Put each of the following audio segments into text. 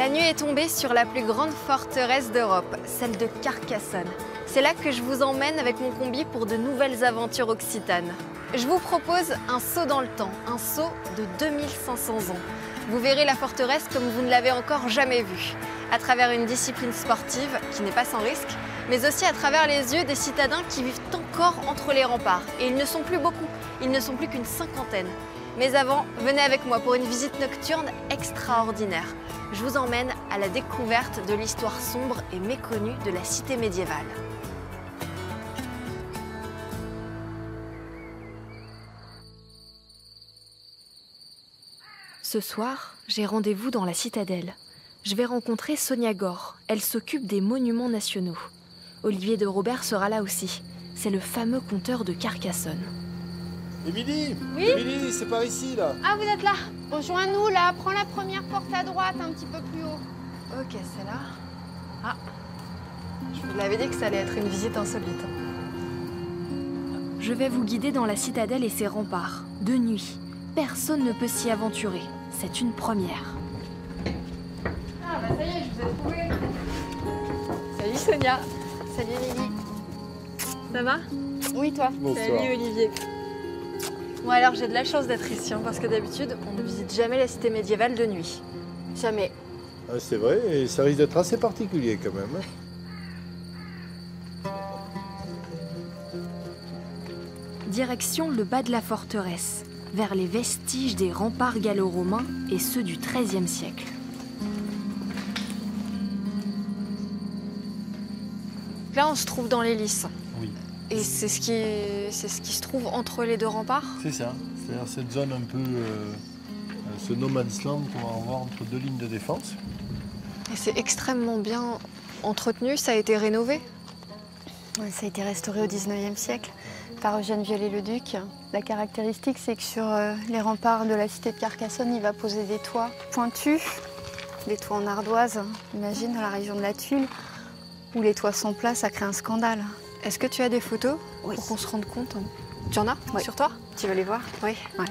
La nuit est tombée sur la plus grande forteresse d'Europe, celle de Carcassonne. C'est là que je vous emmène avec mon combi pour de nouvelles aventures occitanes. Je vous propose un saut dans le temps, un saut de 2500 ans. Vous verrez la forteresse comme vous ne l'avez encore jamais vue, à travers une discipline sportive qui n'est pas sans risque, mais aussi à travers les yeux des citadins qui vivent encore entre les remparts. Et ils ne sont plus beaucoup, ils ne sont plus qu'une cinquantaine. Mais avant, venez avec moi pour une visite nocturne extraordinaire. Je vous emmène à la découverte de l'histoire sombre et méconnue de la cité médiévale. Ce soir, j'ai rendez-vous dans la citadelle. Je vais rencontrer Sonia Gore. Elle s'occupe des monuments nationaux. Olivier de Robert sera là aussi. C'est le fameux conteur de Carcassonne. Émilie! Oui? Émilie, c'est par ici, là. Ah, vous êtes là? Rejoins-nous, là. Prends la première porte à droite, un petit peu plus haut. Ok, c'est là. Ah, je vous l'avais dit que ça allait être une visite insolite. Je vais vous guider dans la citadelle et ses remparts, de nuit. Personne ne peut s'y aventurer. C'est une première. Ah, bah ça y est, je vous ai trouvé. Salut Sonia. Salut Lily. Ça va? Oui, toi? Bonsoir. Salut Olivier. Bon alors j'ai de la chance d'être ici, parce que d'habitude on ne visite jamais la cité médiévale de nuit. Jamais. Ah, c'est vrai, et ça risque d'être assez particulier quand même. Direction le bas de la forteresse, vers les vestiges des remparts gallo-romains et ceux du XIIIe siècle. Là on se trouve dans les lices. Oui. Et c'est ce qui se trouve entre les deux remparts? C'est ça. C'est-à-dire cette zone un peu, ce no man's land qu'on va avoir entre deux lignes de défense. Et c'est extrêmement bien entretenu, ça a été rénové? Ouais, ça a été restauré au 19e siècle par Eugène Viollet-le-Duc. La caractéristique, c'est que sur les remparts de la cité de Carcassonne, il va poser des toits pointus, des toits en ardoise, imagine, dans la région de la Tuile, où les toits sont plats, ça crée un scandale. Est-ce que tu as des photos Oui. pour qu'on se rende compte? Tu en as? Oui. Sur toi? Tu veux les voir? Oui. Ouais.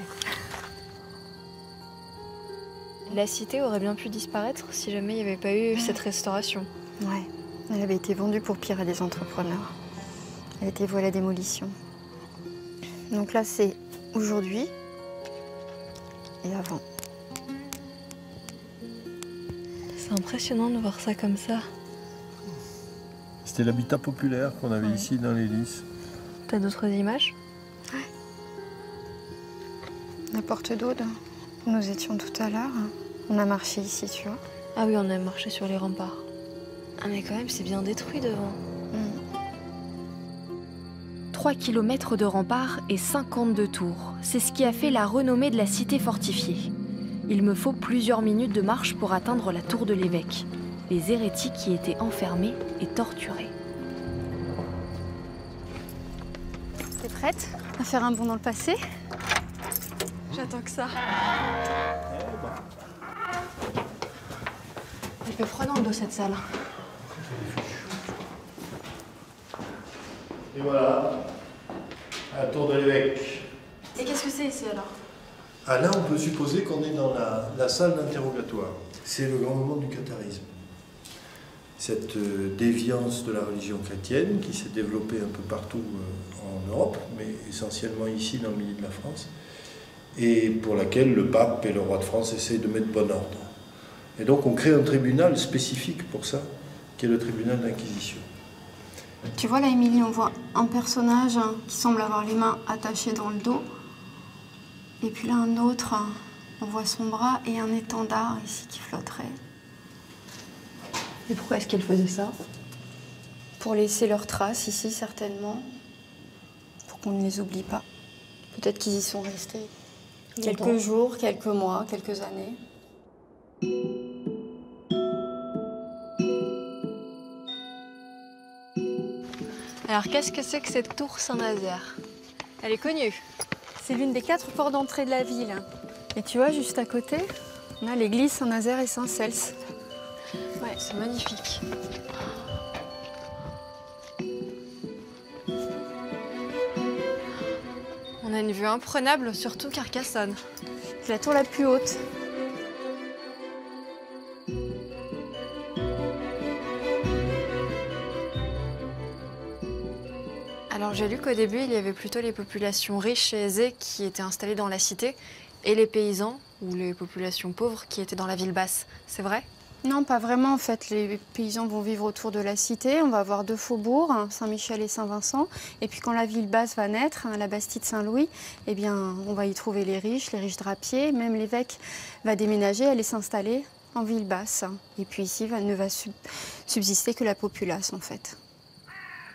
La cité aurait bien pu disparaître si jamais il n'y avait pas eu cette restauration. Ouais. Elle avait été vendue pour pire à des entrepreneurs. Elle a été vouée à la démolition. Donc là, c'est aujourd'hui et avant. C'est impressionnant de voir ça comme ça. C'était l'habitat populaire qu'on avait Ouais. ici dans les lices. T'as d'autres images? La porte d'Aude, où nous étions tout à l'heure. On a marché ici, tu vois. Ah oui, on a marché sur les remparts. Ah mais quand même, c'est bien détruit devant. 3 kilomètres de remparts et 52 tours. C'est ce qui a fait la renommée de la cité fortifiée. Il me faut plusieurs minutes de marche pour atteindre la tour de l'évêque. Les hérétiques y étaient enfermés et torturés. T'es prête à faire un bond dans le passé? J'attends que ça. Elle peut prenante de cette salle. Et voilà, la tour de l'évêque. Et qu'est-ce que c'est ici alors? Ah là, on peut supposer qu'on est dans la salle d'interrogatoire. C'est le grand moment du catharisme. Cette déviance de la religion chrétienne qui s'est développée un peu partout en Europe, mais essentiellement ici dans le milieu de la France, et pour laquelle le pape et le roi de France essayent de mettre bon ordre. Et donc on crée un tribunal spécifique pour ça, qui est le tribunal d'Inquisition. Tu vois là, Émilie, on voit un personnage qui semble avoir les mains attachées dans le dos. Et puis là, un autre, on voit son bras et un étendard ici qui flotterait. Et pourquoi est-ce qu'elle faisait ça? Pour laisser leurs traces ici, certainement. Pour qu'on ne les oublie pas. Peut-être qu'ils y sont restés. Quelques jours, quelques mois, quelques années. Alors qu'est-ce que c'est que cette tour Saint-Nazaire? Elle est connue. C'est l'une des 4 portes d'entrée de la ville. Et tu vois, juste à côté, on a l'église Saint-Nazaire et Saint-Cels. Ouais, c'est magnifique. On a une vue imprenable sur tout Carcassonne. C'est la tour la plus haute. Alors j'ai lu qu'au début, il y avait plutôt les populations riches et aisées qui étaient installées dans la cité et les paysans ou les populations pauvres qui étaient dans la ville basse. C'est vrai? Non, pas vraiment en fait. Les paysans vont vivre autour de la cité. On va avoir 2 faubourgs, Saint-Michel et Saint-Vincent. Et puis quand la ville basse va naître, la Bastide Saint-Louis, eh bien, on va y trouver les riches drapiers. Même l'évêque va déménager, aller s'installer en ville basse. Et puis ici, ne va subsister que la populace en fait.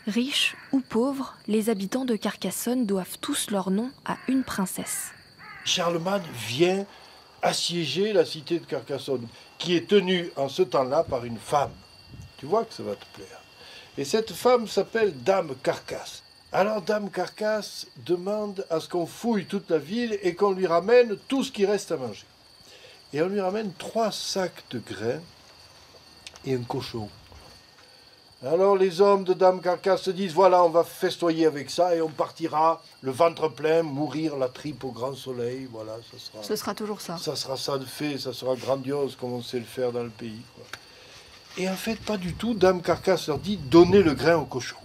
Riches ou pauvres, les habitants de Carcassonne doivent tous leur nom à une princesse. Charlemagne vient assiéger la cité de Carcassonne, qui est tenue en ce temps-là par une femme. Tu vois que ça va te plaire. Et cette femme s'appelle Dame Carcasse. Alors Dame Carcasse demande à ce qu'on fouille toute la ville et qu'on lui ramène tout ce qui reste à manger. Et on lui ramène 3 sacs de grains et un cochon. Alors les hommes de Dame Carcasse se disent, voilà, on va festoyer avec ça et on partira le ventre plein, mourir la tripe au grand soleil, voilà, Ce sera toujours ça. Ça sera ça de fait, ça sera grandiose comme on sait le faire dans le pays, quoi. Et en fait, pas du tout, Dame Carcasse leur dit, donnez le grain au cochon.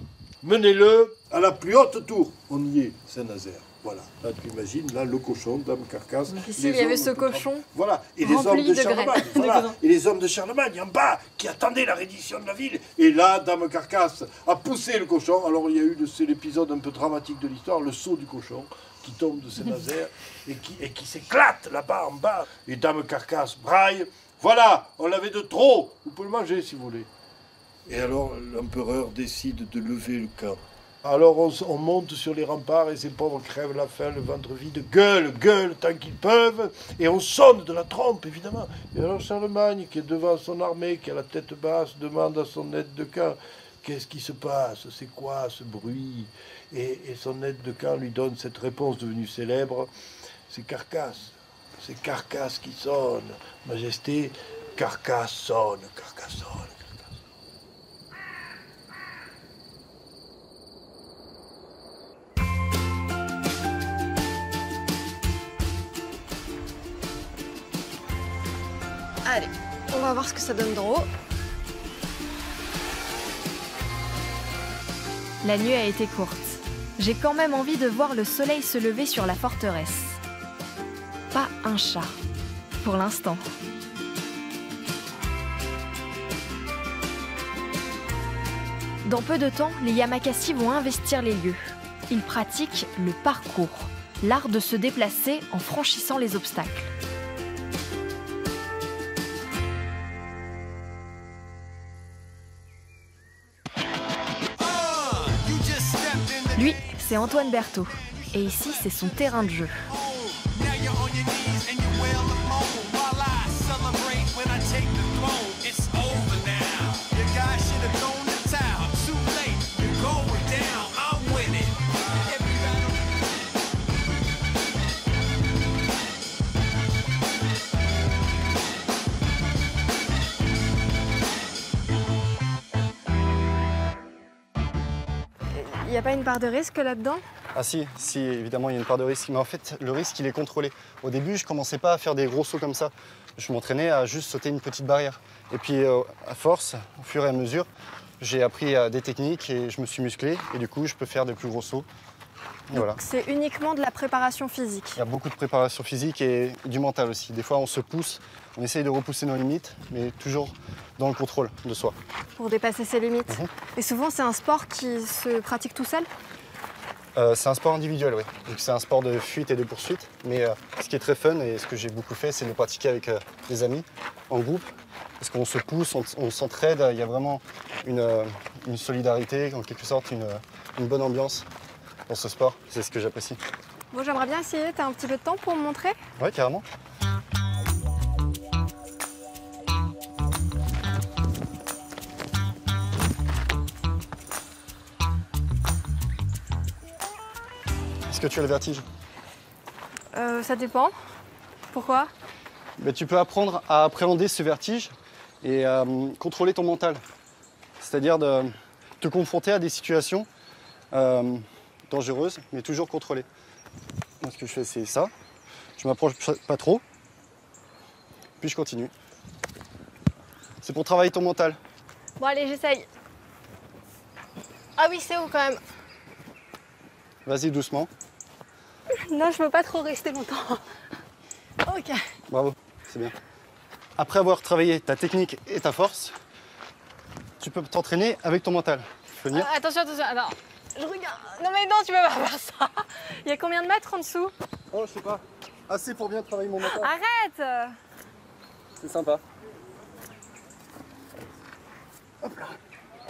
Menez-le à la plus haute tour. On y est, Saint-Nazaire. Voilà, là tu imagines, là le cochon, Dame Carcasse. Donc ici il y avait ce cochon. Voilà, et les hommes de Charlemagne, graines. voilà, et les hommes de Charlemagne en bas qui attendaient la reddition de la ville. Et là, Dame Carcasse a poussé le cochon. Alors il y a eu, c'est l'épisode un peu dramatique de l'histoire, le saut du cochon qui tombe de Saint-Nazaire et qui s'éclate là-bas en bas. Et Dame Carcasse braille. Voilà, on l'avait de trop. Vous pouvez le manger si vous voulez. Et alors l'empereur décide de lever le camp. Alors on monte sur les remparts et ces pauvres crèvent la faim, le ventre vide, gueulent tant qu'ils peuvent, et on sonne de la trompe, évidemment. Et alors Charlemagne, qui est devant son armée, qui a la tête basse, demande à son aide de camp, qu'est-ce qui se passe, c'est quoi ce bruit? Et son aide de camp lui donne cette réponse devenue célèbre, c'est Carcasse qui sonne, Majesté, Carcasse sonne, Carcasse sonne. Allez, on va voir ce que ça donne d'en haut. La nuit a été courte. J'ai quand même envie de voir le soleil se lever sur la forteresse. Pas un chat, pour l'instant. Dans peu de temps, les Yamakasi vont investir les lieux. Ils pratiquent le parcours, l'art de se déplacer en franchissant les obstacles. Lui, c'est Antoine Berthaud. Et ici, c'est son terrain de jeu. Il n'y a pas une part de risque là-dedans? Ah si, évidemment, il y a une part de risque. Mais en fait, le risque, il est contrôlé. Au début, je ne commençais pas à faire des gros sauts comme ça. Je m'entraînais à juste sauter une petite barrière. Et puis, à force, au fur et à mesure, j'ai appris des techniques et je me suis musclé. Et du coup, je peux faire de plus gros sauts. Voilà. C'est uniquement de la préparation physique? Il y a beaucoup de préparation physique et du mental aussi. Des fois, on se pousse, on essaye de repousser nos limites, mais toujours dans le contrôle de soi. Pour dépasser ses limites. Et souvent, c'est un sport qui se pratique tout seul? C'est un sport individuel, oui. Donc c'est un sport de fuite et de poursuite. Mais ce qui est très fun et ce que j'ai beaucoup fait, c'est de le pratiquer avec des amis, en groupe. Parce qu'on se pousse, on s'entraide. Il y a vraiment une solidarité, en quelque sorte, une bonne ambiance dans ce sport. C'est ce que j'apprécie. Moi, j'aimerais bien essayer. T'as un petit peu de temps pour me montrer? Oui, carrément. Est-ce que tu as le vertige? Ça dépend. Pourquoi? Mais tu peux apprendre à appréhender ce vertige et contrôler ton mental. C'est-à-dire de te confronter à des situations dangereuses, mais toujours contrôlées. Moi, ce que je fais, c'est ça. Je m'approche pas trop, puis je continue. C'est pour travailler ton mental. Bon, allez, j'essaye. Ah oui, c'est haut quand même. Vas-y, doucement. Non, je veux pas trop rester longtemps. Ok. Bravo, c'est bien. Après avoir travaillé ta technique et ta force, tu peux t'entraîner avec ton mental. Tu peux venir. Attention, attends. Je regarde. Non mais non, tu peux pas faire ça. Il y a combien de mètres en dessous? Oh, je sais pas. Assez pour bien travailler mon mental. Arrête. C'est sympa.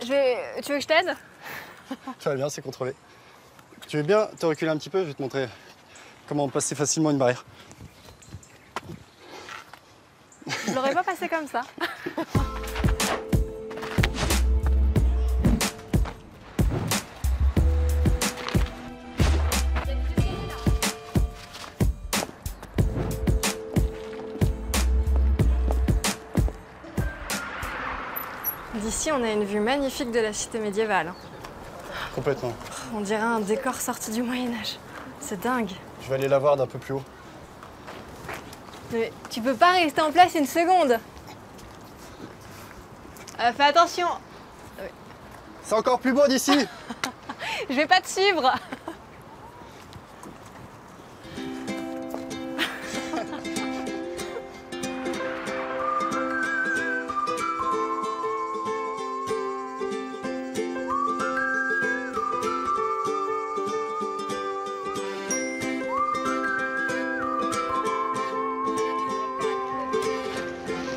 Tu veux que je t'aide? Ça va bien, c'est contrôlé. Tu veux bien te reculer un petit peu? Je vais te montrer comment passer facilement une barrière. Je l'aurais pas passé comme ça. D'ici, on a une vue magnifique de la cité médiévale. Complètement. On dirait un décor sorti du Moyen-Âge. C'est dingue. Je vais aller la voir d'un peu plus haut. Mais tu peux pas rester en place une seconde. Fais attention. C'est encore plus beau d'ici. Je vais pas te suivre.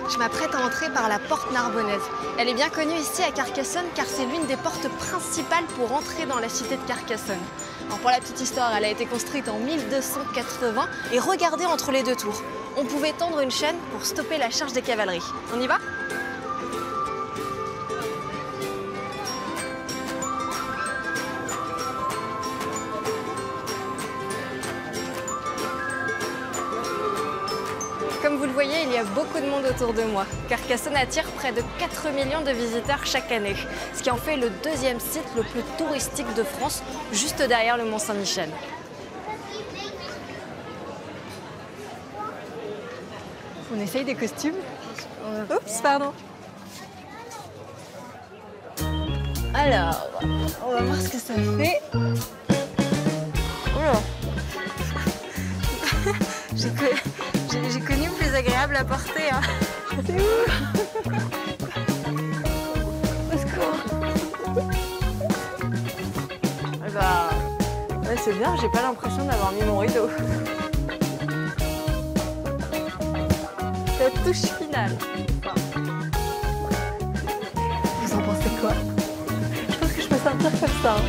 Je m'apprête à entrer par la porte narbonnaise. Elle est bien connue ici à Carcassonne car c'est l'une des portes principales pour entrer dans la cité de Carcassonne. Alors pour la petite histoire, elle a été construite en 1280 et regardez entre les deux tours. On pouvait tendre une chaîne pour stopper la charge des cavaleries. On y va ? Comme vous le voyez, il y a beaucoup de monde autour de moi. Carcassonne attire près de 4 millions de visiteurs chaque année, ce qui en fait le deuxième site le plus touristique de France, juste derrière le Mont-Saint-Michel. On essaye des costumes. Oups, pardon. Alors, on va voir ce que ça fait. Oula. J'ai connu plus agréable à porter. Hein. C'est où? Au secours. Bah, ouais, c'est bien, j'ai pas l'impression d'avoir mis mon rideau. La touche finale. Vous en pensez quoi? Je pense que je peux sortir comme ça. Hein.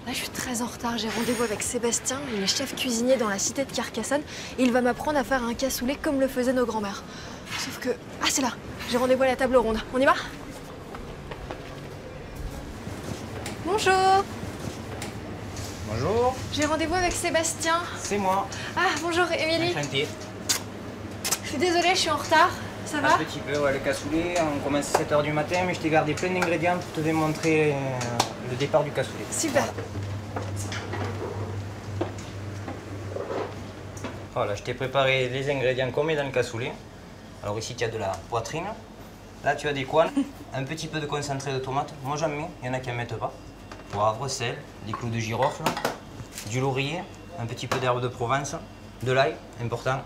Là, je suis très en retard. J'ai rendez-vous avec Sébastien, il est chef cuisinier dans la cité de Carcassonne et il va m'apprendre à faire un cassoulet comme le faisaient nos grands-mères. Sauf que... Ah, c'est là. J'ai rendez-vous à la table ronde. On y va? Bonjour. Bonjour. J'ai rendez-vous avec Sébastien. C'est moi. Ah, bonjour, Émilie. Enchanté. Je suis désolée, je suis en retard. Ça va? Un petit peu, ouais, le cassoulet, on commence à 7 h du matin, mais je t'ai gardé plein d'ingrédients pour te démontrer le départ du cassoulet. Super. Voilà, je t'ai préparé les ingrédients qu'on met dans le cassoulet. Alors ici, tu as de la poitrine. Là, tu as des coins, un petit peu de concentré de tomate. Moi, j'en mets, il y en a qui n'en mettent pas. Poivre, sel, des clous de girofle, du laurier, un petit peu d'herbe de Provence, de l'ail, important,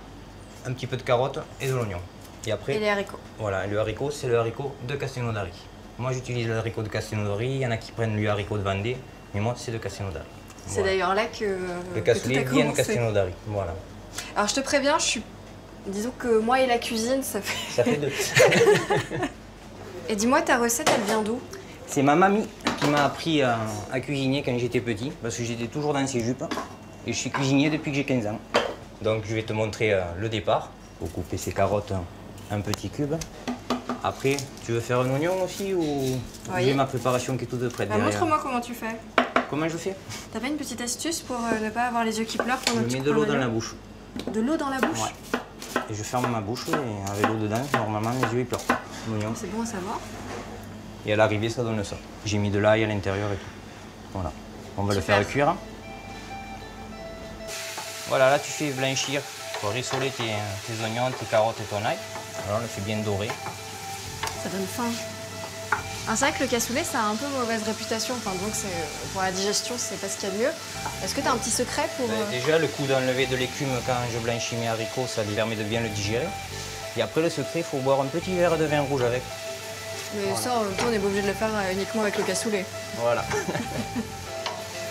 un petit peu de carotte et de l'oignon. Et après, Et les haricots. Voilà, le haricot, c'est le haricot de Castelnaudary. Moi, j'utilise le haricot de Castelnaudary, il y en a qui prennent le haricot de Vendée, mais moi, c'est de Castelnaudary. C'est Voilà. d'ailleurs là que Le tout cassoulet a vient de commencé. Castelnaudary, voilà. Alors je te préviens, disons que moi et la cuisine, ça fait... Ça fait deux. Et dis-moi, ta recette, elle vient d'où? C'est ma mamie qui m'a appris à cuisiner quand j'étais petit, parce que j'étais toujours dans ses jupes. Et je suis cuisinier depuis que j'ai 15 ans. Donc je vais te montrer le départ. Il faut couper ces carottes en petits cubes. Après, tu veux faire un oignon aussi ou Oui. j'ai ma préparation qui est toute prête derrière. Montre-moi comment tu fais. Comment je fais? T'as pas une petite astuce pour ne pas avoir les yeux qui pleurent pendant Je que tu mets coupes de l'eau un dans la oignon? bouche. De l'eau dans la bouche? Ouais. Et je ferme ma bouche et avec l'eau dedans, normalement mes yeux ils pleurent pas. L'oignon. C'est bon à savoir. Et à l'arrivée, ça donne ça. J'ai mis de l'ail à l'intérieur et tout. Voilà. On va le Super. faire cuire. Voilà, là tu fais blanchir, pour rissoler tes oignons, tes carottes et ton ail. Voilà, on le fait bien dorer. Ça donne faim. Ah, c'est vrai que le cassoulet, ça a un peu mauvaise réputation. Enfin, donc pour la digestion, c'est pas ce qu'il y a de mieux. Est-ce que tu as un petit secret pour... Déjà, le coup d'enlever de l'écume quand je blanchis mes haricots, ça lui permet de bien le digérer. Et après, le secret, il faut boire un petit verre de vin rouge avec. Mais ça, en même temps, on n'est pas obligé de le faire uniquement avec le cassoulet. Voilà.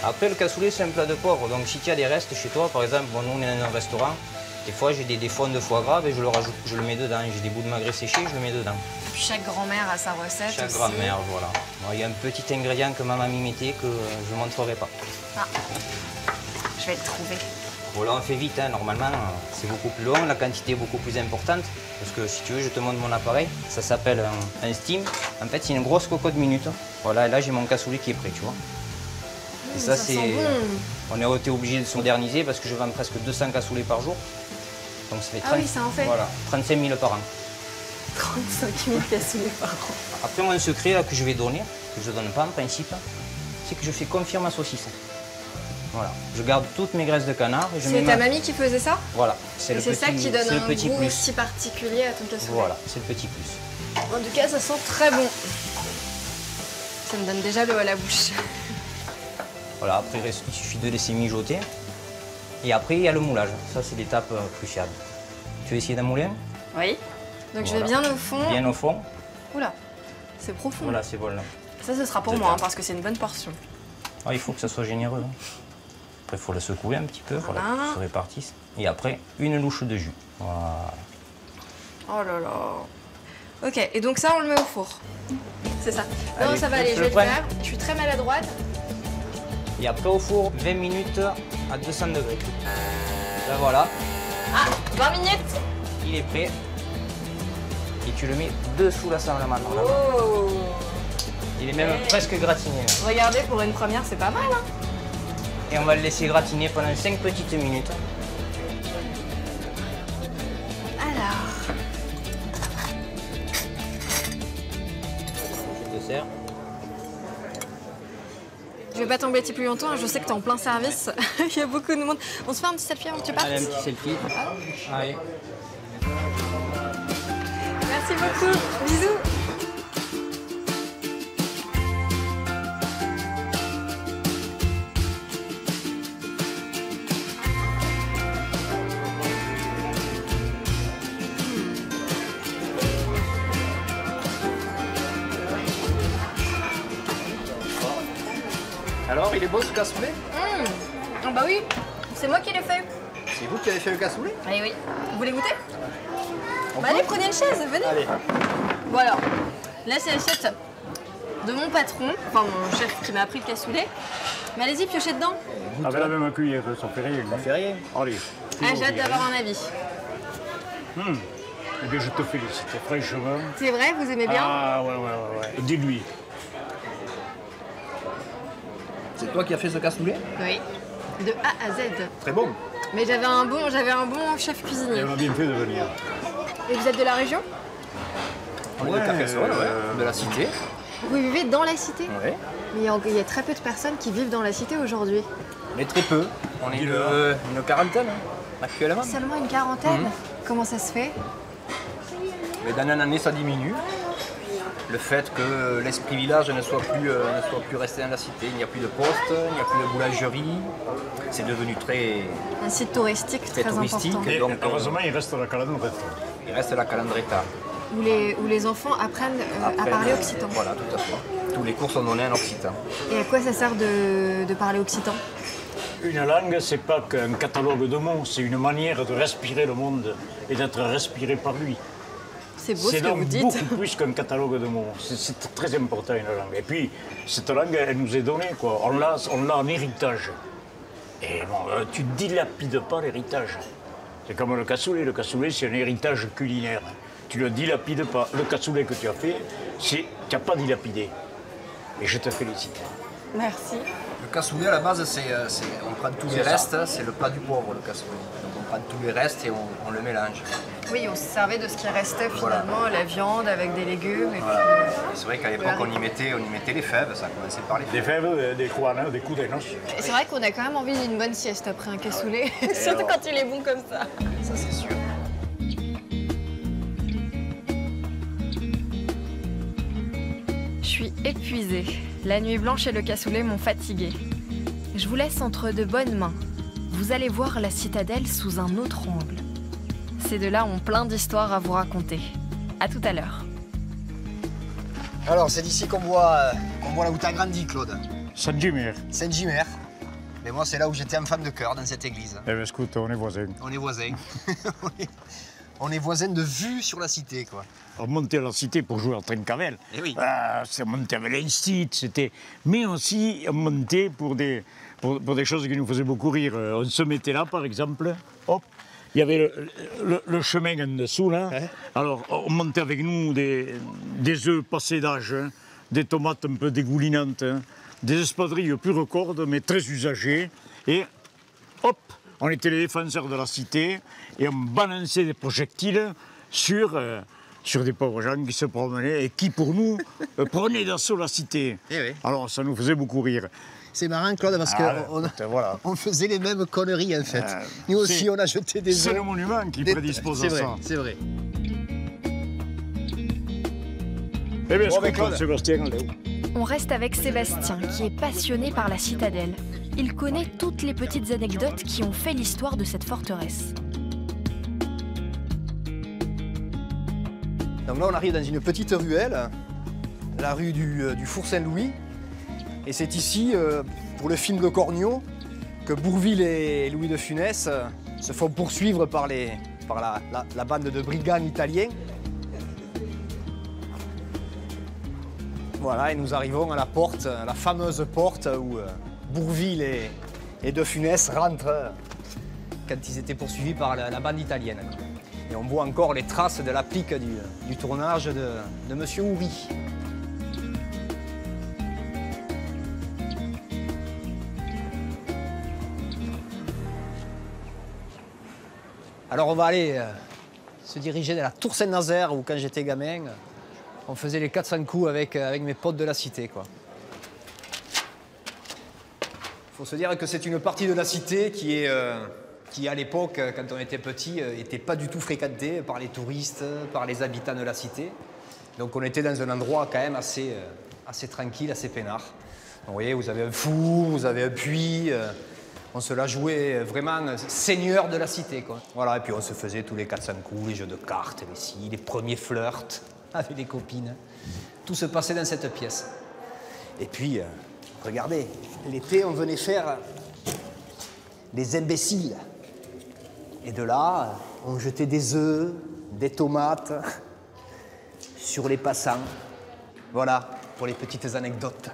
Après, le cassoulet, c'est un plat de pauvre. Donc, si tu as des restes chez toi, par exemple, bon, nous, on est dans un restaurant, des fois, j'ai des fonds de foie gras, et je le rajoute, je le mets dedans. J'ai des bouts de magret séchés, je le mets dedans. Et puis chaque grand-mère a sa recette. Chaque aussi. grand-mère, voilà. Il y a un petit ingrédient que ma mamie mettait que je ne montrerai pas. Ah, je vais le trouver. Voilà, on fait vite, hein. Normalement, c'est beaucoup plus long, la quantité est beaucoup plus importante. Parce que si tu veux, je te montre mon appareil. Ça s'appelle un steam. En fait, c'est une grosse cocotte minute. Voilà, et là, j'ai mon cassoulet qui est prêt, tu vois. Et ça, c'est. Sent bon. On a été obligé de se moderniser parce que je vends presque 200 cassoulets par jour. Donc ça fait 30... Ah oui, ça en fait. Voilà, 35 000 par an. 35 000 cassoulet par an. Après, mon secret là, que je vais donner, que je ne donne pas en principe, c'est que je fais confire ma saucisse. Voilà. Je garde toutes mes graisses de canard et je mets C'est ta mamie qui faisait ça? Voilà, c'est le c'est petit, ça qui donne un petit goût plus. si particulier à ton cassoulet. Voilà, c'est le petit plus. En tout cas, ça sent très bon. Ça me donne déjà l'eau à la bouche. Voilà, après, il suffit de laisser mijoter. Et après, il y a le moulage. Ça, c'est l'étape cruciale. Tu veux essayer d'un moulin? Oui. Donc je Voilà. vais bien au fond. Bien au fond. Oula, c'est profond. Voilà, c'est bon là. Ça, ce sera pour moi, parce que c'est une bonne portion. Ah, il faut que ça soit généreux. Hein. Après, il faut le secouer un petit peu, voilà, pour que ça se répartisse. Et après, une louche de jus. Voilà. Oh là là. Ok, et donc ça, on le met au four. C'est ça. Non, Allez, ça va aller, je vais le faire. Je suis très maladroite. Et après, au four, 20 minutes à 200 degrés. Là, voilà, Ah, 20 minutes. il est prêt. Et tu le mets dessous la salle à main. Oh. Il est même presque gratiné. Là. Regardez, pour une première, c'est pas mal, hein. Et on va le laisser gratiner pendant 5 petites minutes. Alors, Je te sers. je vais pas t'embêter plus longtemps, je sais que t'es en plein service. Il y a beaucoup de monde. On se fait un petit selfie avant que tu partes? Allez, un petit selfie. Allez. Merci beaucoup. Bisous. Alors, il est beau ce cassoulet? Ah bah oui, c'est moi qui l'ai fait. C'est vous qui avez fait le cassoulet? Allez, oui. Vous voulez goûter? Bah allez, prenez une chaise, venez. Allez. Bon alors, là c'est l'assiette de mon patron, enfin mon chef qui m'a appris le cassoulet. Mais allez-y, piochez dedans. Avec la même cuillère, ça fait rien. Ça fait rien. Allez. Ah, j'ai hâte d'avoir un avis. Eh bien, je te félicite, franchement. C'est vrai, vous aimez bien? Ah, ouais. Dis-lui. C'est toi qui as fait ce cassoulet? Oui. De A à Z. Très bon. Mais j'avais un bon chef cuisinier. Elle m'a bien fait de venir. Et vous êtes de la région? On est de Carcassonne, de la cité. Vous vivez dans la cité? Oui. Mais il y a très peu de personnes qui vivent dans la cité aujourd'hui. Mais très peu. On est une quarantaine actuellement. Seulement une quarantaine? Comment ça se fait? Mais d'année en année, ça diminue. Le fait que l'esprit village ne soit plus resté dans la cité. Il n'y a plus de poste, il n'y a plus de boulangerie. C'est devenu très Un site touristique très touristique. important. Et Donc, heureusement, il reste la calandrette. il reste la calandretta. Où les enfants apprennent à parler occitan. Voilà, tout à fait. Tous les cours sont donnés en occitan. Et à quoi ça sert de parler occitan? Une langue, c'est pas qu'un catalogue de mots, c'est une manière de respirer le monde et d'être respiré par lui. C'est beau ce C'est que vous donc dites. beaucoup plus qu'un catalogue de mots. C'est très important, une langue. Et puis, cette langue, elle nous est donnée, quoi. On l'a en héritage. Et bon, tu ne dilapides pas l'héritage. C'est comme le cassoulet. Le cassoulet, c'est un héritage culinaire. Tu ne le dilapides pas. Le cassoulet que tu as fait, tu n'as pas dilapidé. Et je te félicite. Merci. Le cassoulet, à la base, on prend tous les restes, c'est le plat du pauvre, le cassoulet. Donc on prend tous les restes et on le mélange. Oui, on se servait de ce qui restait finalement, Voilà. la viande avec des légumes. Et Voilà. puis, C'est vrai qu'à l'époque, on y mettait les fèves, ça commençait par les Des fèves. fèves, des couanes, des coups de noces. Et c'est vrai qu'on a quand même envie d'une bonne sieste après un cassoulet, surtout alors quand il est bon comme ça. Ça, c'est sûr. Je suis épuisée. La nuit blanche et le cassoulet m'ont fatiguée. Je vous laisse entre de bonnes mains. Vous allez voir la citadelle sous un autre angle. Ces deux-là ont plein d'histoires à vous raconter. À tout à l'heure. Alors, c'est d'ici qu'on voit là où t'as grandi, Claude. Saint-Gimer. Saint-Gimer. Mais moi, c'est là où j'étais enfant de cœur, dans cette église. Eh bien, écoute, on est voisins. On est voisins. On est voisins de vue sur la cité, quoi. On montait à la cité pour jouer en trincavel. Eh oui. Ah, c'est monté avec l'instit, c'était... Mais aussi, on montait pour des choses qui nous faisaient beaucoup rire. On se mettait là, par exemple, hop, il y avait le chemin en dessous, là. Ouais. Alors, on montait avec nous des œufs passés d'âge, hein, des tomates un peu dégoulinantes, hein, des espadrilles pure corde, mais très usagées. Et hop, on était les défenseurs de la cité et on balançait des projectiles sur des pauvres gens qui se promenaient et qui, pour nous, prenaient d'assaut la cité. Eh oui. Alors, ça nous faisait beaucoup rire. C'est marrant, Claude, parce Voilà. on faisait les mêmes conneries, en fait. Nous aussi, c'est- on a jeté des C'est œufs. le monument qui prédispose C'est à vrai, ça. c'est vrai. Eh bien, Bon, ben, je comprends, Claude. Sébastien, Léo. On reste avec Sébastien, qui est passionné par la citadelle. Il connaît toutes les petites anecdotes qui ont fait l'histoire de cette forteresse. Donc là, on arrive dans une petite ruelle, la rue du Four Saint-Louis. Et c'est ici, pour le film de Cornio, que Bourvil et Louis de Funès se font poursuivre par la bande de brigands italiens. Voilà, et nous arrivons à la porte, la fameuse porte où Bourvil et de Funès rentrent quand ils étaient poursuivis par la bande italienne. Et on voit encore les traces de l'applique du tournage de Monsieur Houry. Alors on va aller se diriger dans la Tour Saint-Nazaire où quand j'étais gamin, on faisait les 400 coups avec mes potes de la cité, quoi. Faut se dire que c'est une partie de la cité qui à l'époque, quand on était petit, n'était pas du tout fréquentée par les touristes, par les habitants de la cité. Donc on était dans un endroit quand même assez tranquille, assez peinard. Donc, vous voyez, vous avez un four, vous avez un puits. On se la jouait vraiment seigneur de la cité, quoi. Voilà, et puis on se faisait tous les 400 coups, les jeux de cartes, les premiers flirts avec les copines. Tout se passait dans cette pièce. Et puis, regardez, l'été, on venait faire les imbéciles. Et de là, on jetait des œufs, des tomates sur les passants. Voilà, pour les petites anecdotes.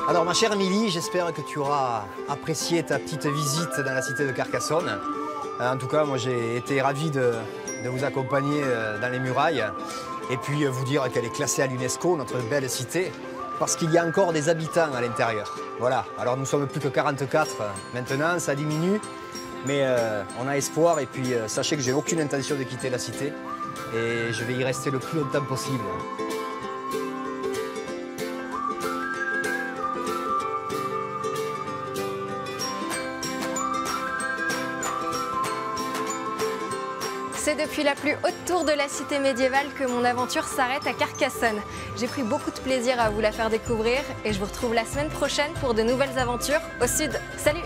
Alors ma chère Émilie, j'espère que tu auras apprécié ta petite visite dans la cité de Carcassonne. En tout cas, moi j'ai été ravi de vous accompagner dans les murailles et puis vous dire qu'elle est classée à l'UNESCO, notre belle cité, parce qu'il y a encore des habitants à l'intérieur. Voilà, alors nous sommes plus que 44 maintenant, ça diminue, mais on a espoir et puis sachez que j'ai aucune intention de quitter la cité et je vais y rester le plus longtemps possible. C'est depuis la plus haute tour de la cité médiévale que mon aventure s'arrête à Carcassonne. J'ai pris beaucoup de plaisir à vous la faire découvrir et je vous retrouve la semaine prochaine pour de nouvelles aventures au sud. Salut!